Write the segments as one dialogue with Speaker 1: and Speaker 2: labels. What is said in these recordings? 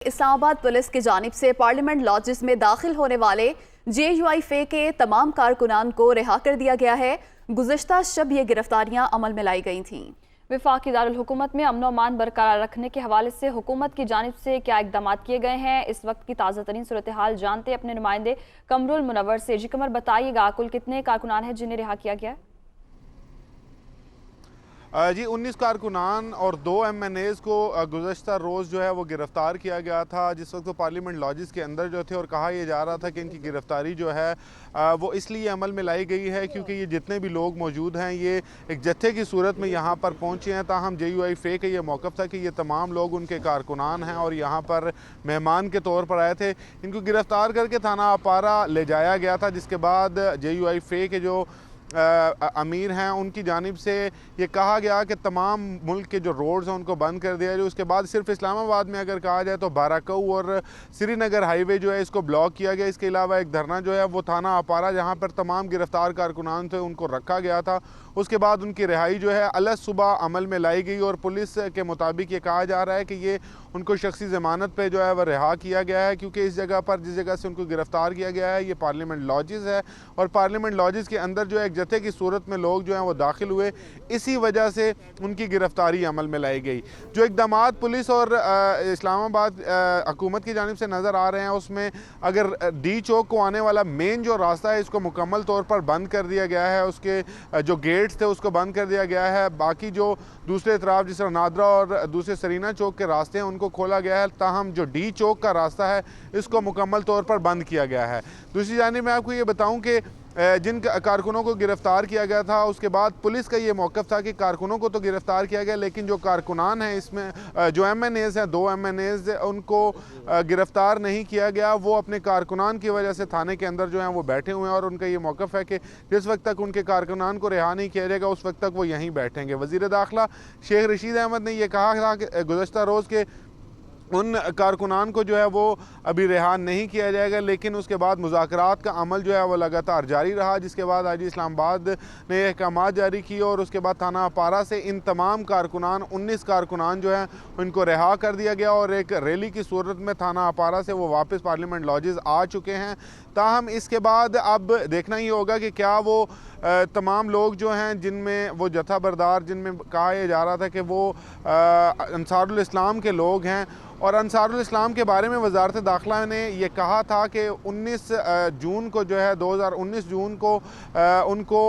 Speaker 1: اسلام آباد پولیس کی جانب سے پارلیمنٹ لاجز میں داخل ہونے والے JUI کے تمام کارکنان کو رہا کر دیا گیا ہے۔ گزشتہ شب یہ گرفتاریاں عمل میں لائی گئی تھیں۔
Speaker 2: وفاقی دارالحکومت میں امن و امان برقرار رکھنے کے حوالے سے حکومت کی جانب سے کیا اقدامات کیے گئے ہیں، اس وقت کی تازہ ترین صورتحال جانتے اپنے نمائندے قمر المنور سے۔ جی قمر، بتائیے گا کل کتنے کارکنان ہیں جنہیں رہا کیا گیا ہے؟
Speaker 3: جی 19 کارکنان اور 2 MNAs کو گزشتہ روز جو ہے وہ گرفتار کیا گیا تھا، جس وقت وہ پارلیمنٹ لاجز کے اندر جو تھے، اور کہا یہ جا رہا تھا کہ ان کی گرفتاری جو ہے وہ اس لیے عمل میں لائی گئی ہے کیونکہ یہ جتنے بھی لوگ موجود ہیں یہ ایک جتھے کی صورت میں یہاں پر پہنچے ہیں۔ تاہم JUI کا یہ موقف تھا کہ یہ تمام لوگ ان کے کارکنان ہیں اور یہاں پر مہمان کے طور پر آئے تھے۔ ان کو گرفتار کر کے تھانہ اپارہ لے جایا گیا تھا، جس کے بعد JUI کے جو امیر ہیں ان کی جانب سے یہ کہا گیا کہ تمام ملک کے جو روڈز ہیں ان کو بند کر دیا جائے۔ اس کے بعد صرف اسلام آباد میں اگر کہا جائے تو باراکو اور سری نگر ہائی وے جو ہے اس کو بلاک کیا گیا۔ اس کے علاوہ ایک دھرنا جو ہے وہ تھانہ اپارہ جہاں پر تمام گرفتار کارکنان تھے ان کو رکھا گیا تھا۔ اس کے بعد ان کی رہائی جو ہے الگ صبح عمل میں لائی گئی اور پولیس کے مطابق یہ کہا جا رہا ہے کہ یہ ان کو شخصی ضمانت پہ جو ہے وہ رہا کیا گیا ہے، کیونکہ اس جگہ پر جس جگہ سے ان کو گرفتار کیا گیا ہے یہ پارلیمنٹ لاجز ہے، اور پارلیمنٹ لاجز کے اندر جو ایک جتھے کی صورت میں لوگ جو ہیں وہ داخل ہوئے، اسی وجہ سے ان کی گرفتاری عمل میں لائی گئی۔ جو اقدامات پولیس اور اسلام آباد حکومت کی جانب سے نظر آ رہے ہیں اس میں اگر ڈی چوک کو آنے والا مین جو راستہ ہے اس کو مکمل طور پر بند کر دیا گیا ہے، اس کے جو گیٹس تھے اس کو بند کر دیا گیا ہے۔ باقی جو دوسرے اطراف جس طرح نادرا اور دوسرے سرینا چوک کے راستے ہیں ان کو کھولا گیا ہے، تاہم جو ڈی چوک کا راستہ ہے اس کو مکمل طور پر بند کیا گیا ہے۔ دوسری جانب میں آپ کو یہ بتاؤں کہ جن کارکنوں کو گرفتار کیا گیا تھا اس کے بعد پولیس کا یہ موقف تھا کہ کارکنوں کو تو گرفتار کیا گیا لیکن جو کارکنان ہیں اس میں جو MNAs ہیں 2 MNAs ان کو گرفتار نہیں کیا گیا۔ وہ اپنے کارکنان کی وجہ سے تھانے کے اندر جو ہیں وہ بیٹھے ہوئے ہیں اور ان کا یہ موقف ہے کہ جس وقت تک ان کے کارکنان کو رہا نہیں کیا جائے گا اس وقت تک وہ یہیں بیٹھیں گے۔ وزیر داخلہ شیخ رشید احمد نے یہ کہا تھا کہ گزشتہ روز کے ان کارکنان کو جو ہے وہ ابھی رہا نہیں کیا جائے گا، لیکن اس کے بعد مذاکرات کا عمل جو ہے وہ لگاتار جاری رہا، جس کے بعد آج اسلام آباد نے احکامات جاری کیے اور اس کے بعد تھانہ اپارہ سے ان تمام کارکنان 19 کارکنان جو ہیں ان کو رہا کر دیا گیا اور ایک ریلی کی صورت میں تھانہ اپارہ سے وہ واپس پارلیمنٹ لاجز آ چکے ہیں۔ تاہم اس کے بعد اب دیکھنا ہی ہوگا کہ کیا وہ تمام لوگ جو ہیں جن میں وہ جتھا بردار جن میں کہا یہ جا رہا تھا کہ وہ انصار الاسلام کے لوگ ہیں، اور انصار الاسلام کے بارے میں وزارت داخلہ نے یہ کہا تھا کہ 19 جون کو جو ہے 2019 جون کو ان کو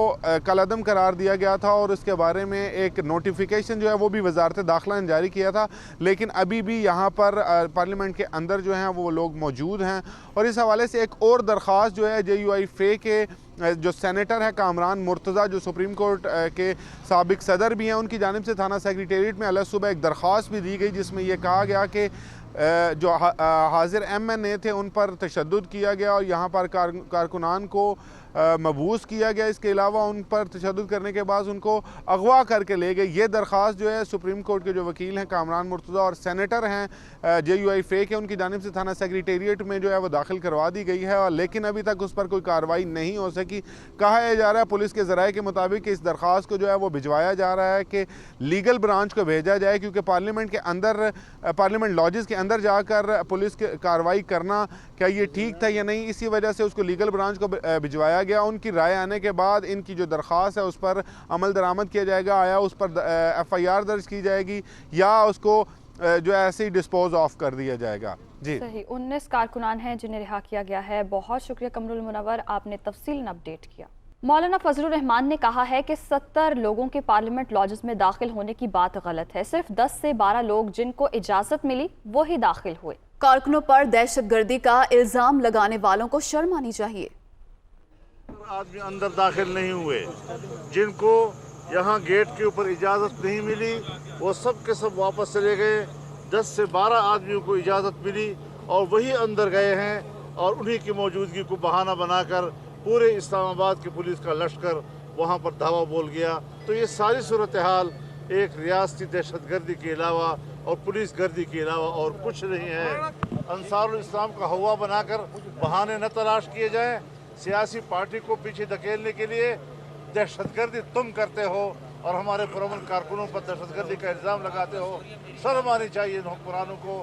Speaker 3: کالعدم قرار دیا گیا تھا اور اس کے بارے میں ایک نوٹیفیکیشن جو ہے وہ بھی وزارت داخلہ نے جاری کیا تھا، لیکن ابھی بھی یہاں پر پارلیمنٹ کے اندر جو ہیں وہ لوگ موجود ہیں۔ اور اس حوالے سے ایک اور درخواست جو ہے JUI کے جو سینیٹر ہے کامران مرتضیٰ جو سپریم کورٹ کے سابق صدر بھی ہیں، ان کی جانب سے تھانہ سیکریٹریٹ میں الگ صبح ایک درخواست بھی دی گئی جس میں یہ کہا گیا کہ جو حاضر MNA تھے ان پر تشدد کیا گیا اور یہاں پر کارکنان کو مبعوث کیا گیا۔ اس کے علاوہ ان پر تشدد کرنے کے بعد ان کو اغوا کر کے لے گئے۔ یہ درخواست جو ہے سپریم کورٹ کے جو وکیل ہیں کامران مرتضیٰ اور سینیٹر ہیں JUI کے ان کی جانب سے تھانہ سیکریٹریٹ میں جو ہے وہ داخل کروا دی گئی ہے، لیکن ابھی تک اس پر کوئی کارروائی نہیں ہو سکی۔ کہا یہ جا رہا ہے پولیس کے ذرائع کے مطابق کہ اس درخواست کو جو ہے وہ بھجوایا جا رہا ہے کہ لیگل برانچ کو بھیجا جائے، کیونکہ پارلیمنٹ کے اندر پارلیمنٹ لاجز کے اندر جا کر پولیس کی کارروائی کرنا کیا یہ ٹھیک تھا یا نہیں، اسی وجہ سے اس کو لیگل برانچ کو بھجوایا گیا۔ ان کی رائے آنے کے بعد ان کی جو درخواست ہے اس پر عمل درآمد کیا جائے گا، آیا اس پر FIR درج کی جائے گی یا اس کو جو ایسے ہی ڈسپوز آف کر دیا جائے گا۔ جی
Speaker 2: صحیح، 19 کارکنان ہیں جنہیں رہا کیا گیا ہے۔ بہت شکریہ قمر المنور، آپ نے تفصیل اپڈیٹ کیا۔ مولانا فضل الرحمان نے کہا ہے کہ 70 لوگوں کے پارلیمنٹ لاجز میں داخل ہونے کی بات غلط ہے، صرف 10 سے 12 لوگ جن کو اجازت ملی وہی داخل ہوئے۔
Speaker 1: کارکنوں پر دہشت گردی کا الزام لگانے والوں کو شرم آنی چاہیے۔
Speaker 4: آدمی اندر داخل نہیں ہوئے، جن کو یہاں گیٹ کے اوپر اجازت نہیں ملی وہ سب کے سب واپس چلے گئے۔ 10 سے 12 آدمیوں کو اجازت ملی اور وہی اندر گئے ہیں اور انہی کی موجودگی کو بہانہ بنا کر پورے اسلام آباد کی پولیس کا لشکر وہاں پر دھاوا بول گیا۔ تو یہ ساری صورتحال ایک ریاستی دہشت گردی کے علاوہ اور پولیس گردی کے علاوہ اور کچھ نہیں ہے۔ انصار الاسلام کا ہوا بنا کر بہانے نہ تلاش کیے جائیں۔ سیاسی پارٹی کو پیچھے دھکیلنے کے لیے دہشت گردی تم کرتے ہو اور ہمارے پرامن کارکنوں پر دہشت گردی کا الزام لگاتے ہو۔ شرم آنی چاہیے ان حکمرانوں کو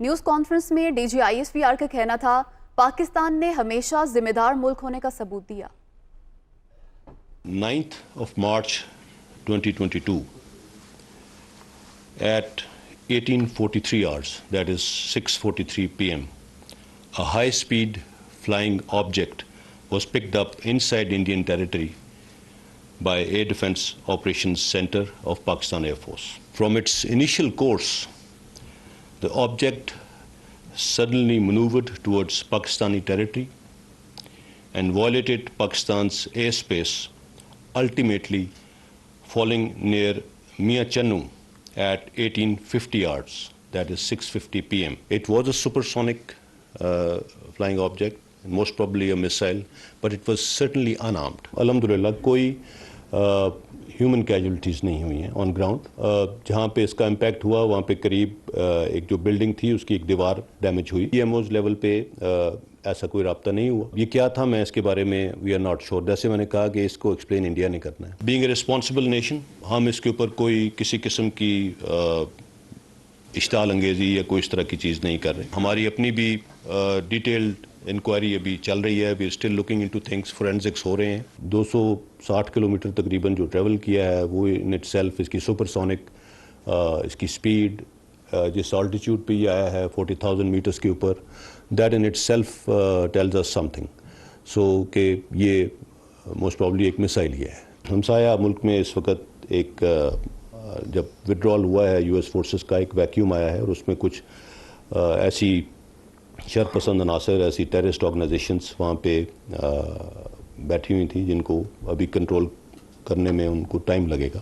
Speaker 1: نیوز کانفرنس میں D G I S P R کا کہنا تھا پاکستان نے ہمیشہ ذمہ دار ملک ہونے کا ثبوت دیا۔
Speaker 5: 9th of March 2022 at 18:43 hours, that is 6:43 p.m., a high-speed flying object was picked up inside Indian territory by Air Defence Operations Center of Pakistan Air Force. From its initial course, the object suddenly maneuvered towards Pakistani territory and violated Pakistan's airspace, ultimately falling near Mia Channu at 18:50 hours, that is 6:50 p.m. It was a supersonic flying object, most probably a missile, but it was certainly unarmed. Alhamdulillah, koi human casualties نہیں ہوئی ہیں on ground. جہاں پہ اس کا impact ہوا وہاں پہ قریب ایک جو بلڈنگ تھی اس کی ایک دیوار ڈیمیج ہوئی. پی ایم اوز لیول پہ ایسا کوئی رابطہ نہیں ہوا. یہ کیا تھا میں اس کے بارے میں وی آر ناٹ شیور. جیسے میں نے کہا کہ اس کو ایکسپلین انڈیا نے کرنا ہے. بینگ اے ریسپانسبل نیشن ہم اس کے اوپر کوئی کسی قسم کی اشتعال انگیزی یا کوئی اس طرح کی چیز نہیں کر رہے. ہماری اپنی بھی ڈیٹیلڈ انکوائری ابھی چل رہی ہے. We still looking into things. Forensics ہو رہے ہیں. 260 کلومیٹر تقریباً جو ٹریول کیا ہے وہ ان اٹ سیلف اس کی سپر سونک اس کی اسپیڈ جس آلٹیچیوڈ پہ یہ آیا ہے 40,000 میٹرس کے اوپر, that in itself tells us something. So کہ یہ موسٹ پرابلی ایک مسائل ہی ہے. ہمسایہ ملک میں اس وقت ایک جب وڈرال ہوا ہے یو ایس فورسز کا ایک ویکیوم آیا ہے اور اس میں کچھ ایسی شر پسند عناصر ایسی ٹیررسٹ آرگنائزیشنز وہاں پہ بیٹھی ہوئی تھیں جن کو ابھی کنٹرول کرنے میں ان کو ٹائم لگے گا.